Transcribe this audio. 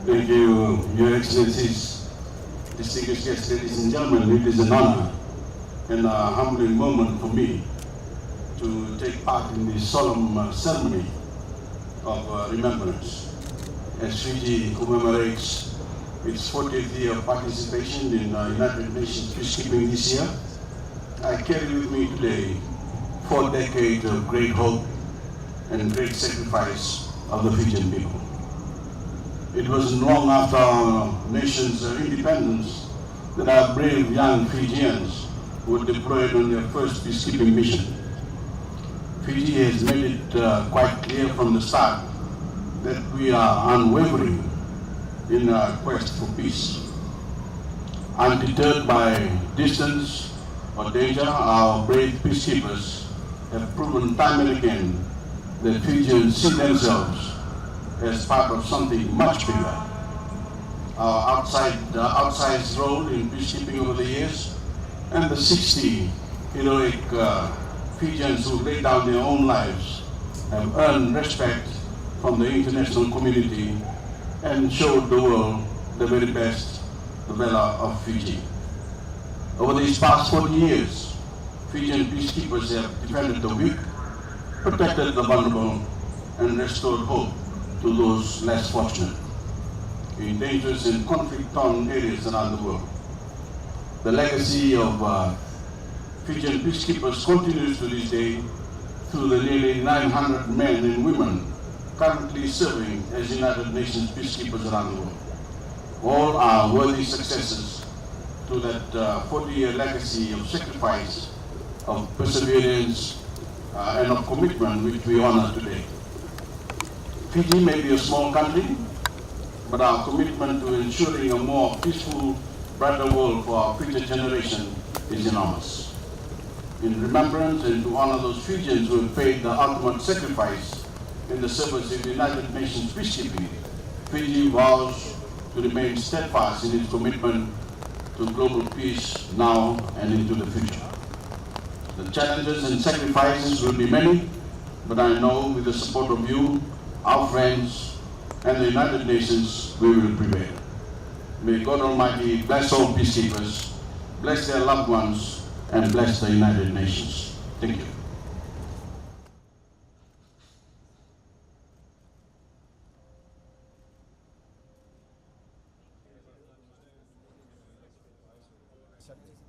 Thank you, Your Excellencies, distinguished guests, ladies and gentlemen. It is an honor and a humbling moment for me to take part in this solemn ceremony of remembrance as Fiji commemorates its 40th year of participation in United Nations peacekeeping this year. I carry with me today 4 decades of great hope and great sacrifice of the Fijian people. It wasn't long after our nation's independence that our brave young Fijians were deployed on their first peacekeeping mission. Fiji has made it quite clear from the start that we are unwavering in our quest for peace. Undeterred by distance or danger, our brave peacekeepers have proven time and again that Fijians see themselves as part of something much bigger. Our outsized role in peacekeeping over the years, and the 60 heroic Fijians who laid down their own lives have earned respect from the international community and showed the world the very best, the valor of Fiji. Over these past 40 years, Fijian peacekeepers have defended the weak, protected the vulnerable, and restored hope to those less fortunate in dangerous and conflict-torn areas around the world. The legacy of Fijian peacekeepers continues to this day through the nearly 900 men and women currently serving as United Nations peacekeepers around the world. All are worthy successors to that 40-year legacy of sacrifice, of perseverance, and of commitment which we honor today. Fiji may be a small country, but our commitment to ensuring a more peaceful, brighter world for our future generation is enormous. In remembrance and to honor those Fijians who have paid the ultimate sacrifice in the service of the United Nations peacekeeping, Fiji vows to remain steadfast in its commitment to global peace now and into the future. The challenges and sacrifices will be many, but I know with the support of you, our friends, and the United Nations, we will prevail. May God Almighty bless all peacekeepers, bless their loved ones, and bless the United Nations. Thank you. Accepted.